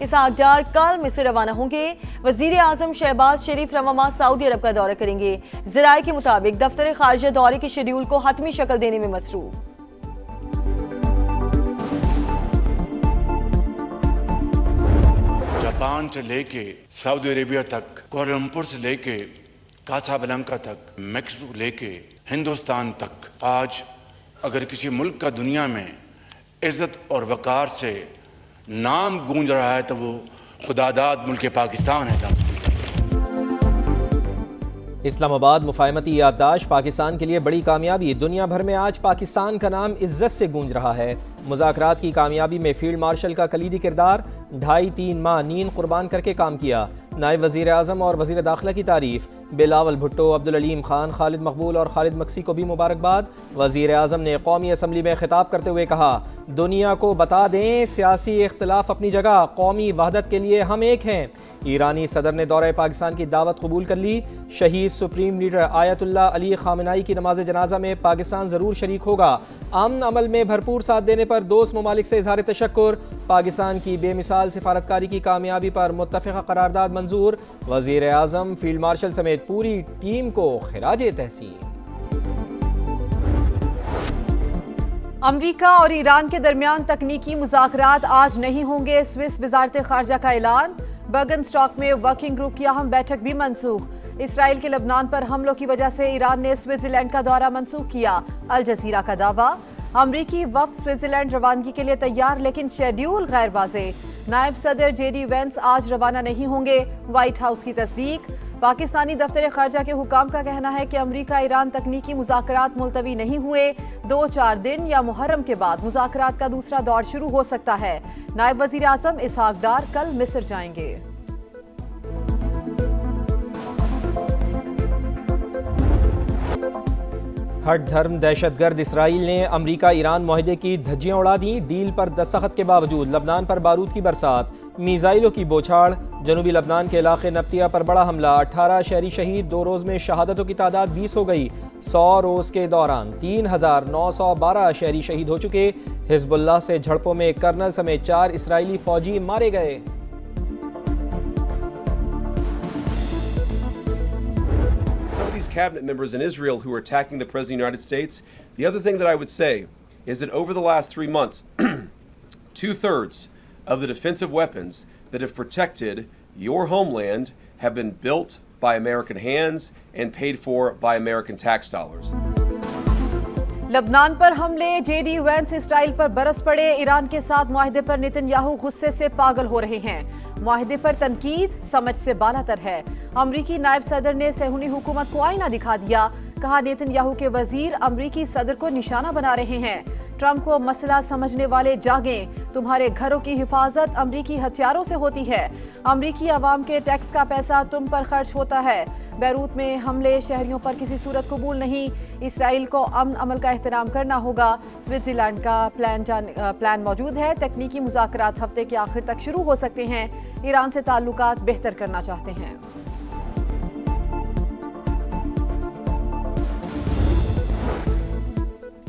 اسحاق ڈار کل مصر روانہ ہوں گے۔ وزیر اعظم شہباز شریف رواں ماہ سعودی عرب کا دورہ کریں گے۔ ذرائع کے مطابق دفتر خارجہ دورے کے شیڈول کو حتمی شکل دینے میں مصروف۔ جاپان سے لے کے سعودی عربیہ تک، کوالالمپور سے لے کے کاسابلانکا تک، میکسیکو لے کے ہندوستان تک، آج اگر کسی ملک کا دنیا میں عزت اور وقار سے نام گونج رہا ہے تو وہ خدا داد ملک پاکستان ہے۔ اسلام آباد مفاہمتی یادداشت پاکستان کے لیے بڑی کامیابی، دنیا بھر میں آج پاکستان کا نام عزت سے گونج رہا ہے۔ مذاکرات کی کامیابی میں فیلڈ مارشل کا کلیدی کردار، 2.5-3 ماہ نیند قربان کر کے کام کیا۔ نائب وزیر اعظم اور وزیر داخلہ کی تعریف، بلاول بھٹو، عبدالعلیم خان، خالد مقبول اور خالد مکسی کو بھی مبارکباد۔ وزیر اعظم نے قومی اسمبلی میں خطاب کرتے ہوئے کہا، دنیا کو بتا دیں سیاسی اختلاف اپنی جگہ، قومی وحدت کے لیے ہم ایک ہیں۔ ایرانی صدر نے دورہ پاکستان کی دعوت قبول کر لی۔ شہید سپریم لیڈر آیت اللہ علی خامنہئی کی نماز جنازہ میں پاکستان ضرور شریک ہوگا۔ امن عمل میں بھرپور ساتھ دینے پر دوست ممالک سے اظہار تشکر۔ پاکستان کی بے مثال سفارتکاری کی کامیابی پر متفقہ قرارداد منظور۔ وزیر اعظم، فیلڈ مارشل سمیت پوری ٹیم کو خراج تحسین۔ امریکہ اور ایران کے درمیان تکنیکی مذاکرات آج نہیں ہوں گے، سوئس وزارت خارجہ کا اعلان۔ برگن اسٹاک میں ورکنگ گروپ کی اہم بیٹھک بھی منسوخ۔ اسرائیل کے لبنان پر حملوں کی وجہ سے ایران نے سوئٹزرلینڈ کا دورہ منسوخ کیا، الجزیرہ کا دعویٰ۔ امریکی وفد سوئٹزرلینڈ روانگی کے لیے تیار لیکن شیڈیول غیر واضح۔ نائب صدر جے ڈی وینس آج روانہ نہیں ہوں گے، وائٹ ہاؤس کی تصدیق۔ پاکستانی دفتر خارجہ کے حکام کا کہنا ہے کہ امریکہ ایران تکنیکی مذاکرات ملتوی نہیں ہوئے، 2-4 دن یا محرم کے بعد مذاکرات کا دوسرا دور شروع ہو سکتا ہے۔ نائب وزیر اعظم اسحاق ڈار کل مصر جائیں گے۔ ہٹ دھرم دہشت گرد اسرائیل نے امریکہ ایران معاہدے کی دھجیاں اڑا دیں۔ ڈیل پر دستخط کے باوجود لبنان پر بارود کی برسات، میزائلوں کی بوچھاڑ۔ جنوبی لبنان کے علاقے نبتیہ پر بڑا حملہ، 18 شہری شہید، 2 روز میں شہادتوں کی تعداد 20 ہو گئی۔ 100 روز کے دوران 3912 شہری شہید ہو چکے۔ حزب اللہ سے جھڑپوں میں کرنل سمیت 4 اسرائیلی فوجی مارے گئے۔ cabinet members in Israel who are attacking the President of the United States. The other thing that I would say is that over the last 3 months, 2/3 of the defensive weapons that have protected your homeland have been built by American hands and paid for by American tax dollars. لبنان پر حملے، J D Venice اسرائیل پر برس پڑے۔ ایران کے ساتھ معاہدے پر Nitin Yahoo غصے سے پاگل ہو رہے ہیں۔ معاہدے پر تنقید سمجھ سے بالا تر ہے۔ امریکی نائب صدر نے صہیونی حکومت کو آئینہ دکھا دیا، کہا نیتن یاہو کے وزیر امریکی صدر کو نشانہ بنا رہے ہیں۔ ٹرمپ کو مسئلہ سمجھنے والے جاگیں، تمہارے گھروں کی حفاظت امریکی ہتھیاروں سے ہوتی ہے۔ امریکی عوام کے ٹیکس کا پیسہ تم پر خرچ ہوتا ہے۔ بیروت میں حملے شہریوں پر کسی صورت قبول نہیں۔ اسرائیل کو امن عمل کا احترام کرنا ہوگا۔ سوئٹزرلینڈ کا پلان موجود ہے۔ تکنیکی مذاکرات ہفتے کے آخر تک شروع ہو سکتے ہیں۔ ایران سے تعلقات بہتر کرنا چاہتے ہیں۔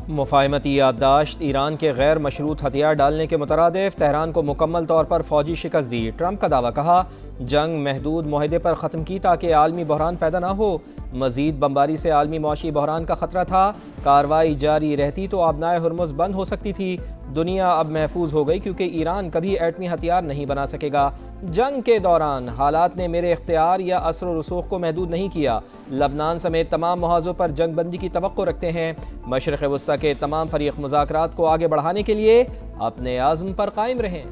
مفاہمتی یادداشت، ایران کے غیر مشروط ہتھیار ڈالنے کے مترادف، تہران کو مکمل طور پر فوجی شکست دی۔ ٹرمپ کا دعویٰ، کہا جنگ محدود معاہدے پر ختم کی تاکہ عالمی بحران پیدا نہ ہو۔ مزید بمباری سے عالمی معاشی بحران کا خطرہ تھا، کارروائی جاری رہتی تو آبنائے ہرمز بند ہو سکتی تھی۔ دنیا اب محفوظ ہو گئی کیونکہ ایران کبھی ایٹمی ہتھیار نہیں بنا سکے گا۔ جنگ کے دوران حالات نے میرے اختیار یا اثر و رسوخ کو محدود نہیں کیا۔ لبنان سمیت تمام محاذوں پر جنگ بندی کی توقع رکھتے ہیں۔ مشرق وسطیٰ کے تمام فریق مذاکرات کو آگے بڑھانے کے لیے اپنے عزم پر قائم رہیں۔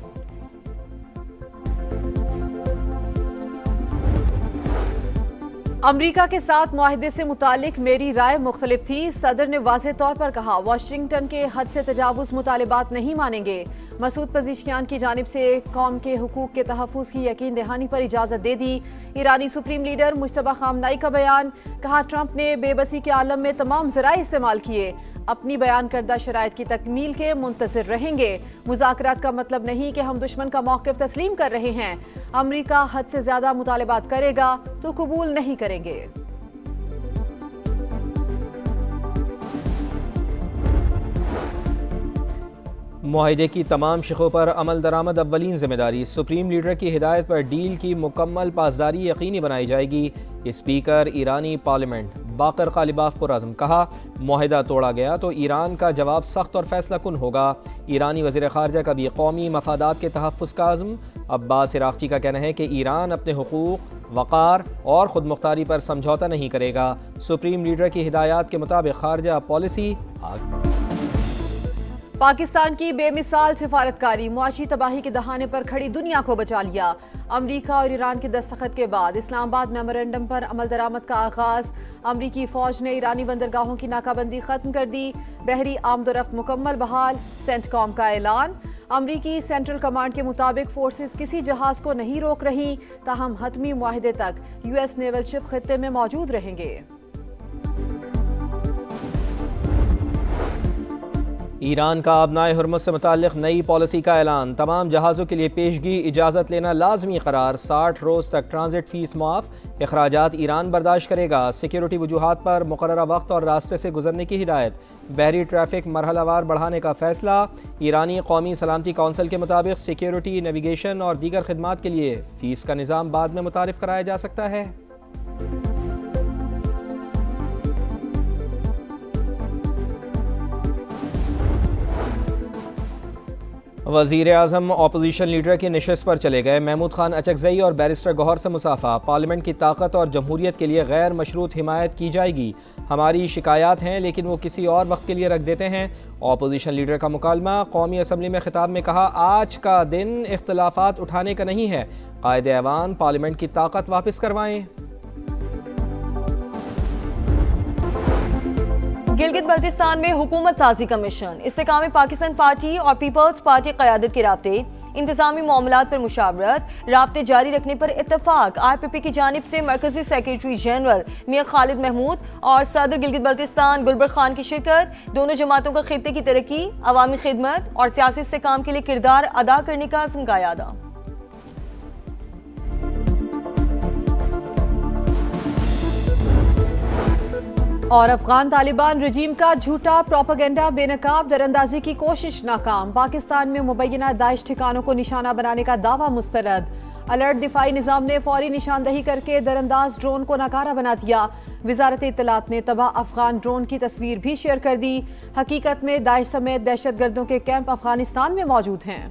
امریکہ کے ساتھ معاہدے سے متعلق میری رائے مختلف تھی، صدر نے واضح طور پر کہا۔ واشنگٹن کے حد سے تجاوز مطالبات نہیں مانیں گے۔ مسعود پزیشکیان کی جانب سے قوم کے حقوق کے تحفظ کی یقین دہانی پر اجازت دے دی۔ ایرانی سپریم لیڈر مجتبی خامنہئی کا بیان، کہا ٹرمپ نے بے بسی کے عالم میں تمام ذرائع استعمال کیے، اپنی بیان کردہ شرائط کی تکمیل کے منتظر رہیں گے۔ مذاکرات کا مطلب نہیں کہ ہم دشمن کا موقف تسلیم کر رہے ہیں۔ امریکہ حد سے زیادہ مطالبات کرے گا تو قبول نہیں کریں گے۔ معاہدے کی تمام شقوں پر عمل درآمد اولین ذمہ داری، سپریم لیڈر کی ہدایت پر ڈیل کی مکمل پاسداری یقینی بنائی جائے گی۔ اسپیکر ایرانی پارلیمنٹ باقر غالباف پرعزم، کہا معاہدہ توڑا گیا تو ایران کا جواب سخت اور فیصلہ کن ہوگا۔ ایرانی وزیر خارجہ کا بھی قومی مفادات کے تحفظ کا عزم۔ عباس عراقچی کا کہنا ہے کہ ایران اپنے حقوق، وقار اور خود مختاری پر سمجھوتہ نہیں کرے گا۔ سپریم لیڈر کی ہدایات کے مطابق خارجہ پالیسی پاکستان کی بے مثال سفارتکاری معاشی تباہی کے دہانے پر کھڑی دنیا کو بچا لیا۔ امریکہ اور ایران کے دستخط کے بعد اسلام آباد میمورنڈم پر عمل درآمد کا آغاز۔ امریکی فوج نے ایرانی بندرگاہوں کی ناکہ بندی ختم کر دی۔ بحری آمد و رفت مکمل بحال، سینٹ کام کا اعلان۔ امریکی سینٹرل کمانڈ کے مطابق فورسز کسی جہاز کو نہیں روک رہی، تاہم حتمی معاہدے تک یو ایس نیول شپ خطے میں موجود رہیں گے۔ ایران کا ابنائے ہرمز سے متعلق نئی پالیسی کا اعلان، تمام جہازوں کے لیے پیشگی اجازت لینا لازمی قرار، 60 روز تک ٹرانزٹ فیس معاف، اخراجات ایران برداشت کرے گا، سیکیورٹی وجوہات پر مقررہ وقت اور راستے سے گزرنے کی ہدایت، بحری ٹریفک مرحلہ وار بڑھانے کا فیصلہ۔ ایرانی قومی سلامتی کونسل کے مطابق سیکیورٹی، نیویگیشن اور دیگر خدمات کے لیے فیس کا نظام بعد میں متعارف کرایا جا سکتا ہے۔ وزیر اعظم اپوزیشن لیڈر کی نشست پر چلے گئے، محمود خان اچکزئی اور بیرسٹر گوہر سے مصافحہ، پارلیمنٹ کی طاقت اور جمہوریت کے لیے غیر مشروط حمایت کی جائے گی، ہماری شکایات ہیں لیکن وہ کسی اور وقت کے لیے رکھ دیتے ہیں۔ اپوزیشن لیڈر کا مکالمہ، قومی اسمبلی میں خطاب میں کہا آج کا دن اختلافات اٹھانے کا نہیں ہے، قائد ایوان پارلیمنٹ کی طاقت واپس کروائیں۔ گلگت بلتستان میں حکومت سازی کمیشن، استحکام پاکستان پارٹی اور پیپلز پارٹی قیادت کے رابطے، انتظامی معاملات پر مشاورت، رابطے جاری رکھنے پر اتفاق۔ آئی پی پی کی جانب سے مرکزی سیکریٹری جنرل میاں خالد محمود اور صدر گلگت بلتستان گلبر خان کی شرکت، دونوں جماعتوں کا خطے کی ترقی، عوامی خدمت اور سیاسی استحکام کے لیے کردار ادا کرنے کا عزم کا اعادہ۔ اور افغان طالبان رجیم کا جھوٹا پروپیگنڈا بے نقاب در اندازی کی کوشش ناکام، پاکستان میں مبینہ داعش ٹھکانوں کو نشانہ بنانے کا دعویٰ مسترد۔ الرٹ دفاعی نظام نے فوری نشاندہی کر کے در انداز ڈرون کو ناکارہ بنا دیا۔ وزارت اطلاعات نے تباہ افغان ڈرون کی تصویر بھی شیئر کر دی۔ حقیقت میں داعش سمیت دہشت گردوں کے کیمپ افغانستان میں موجود ہیں۔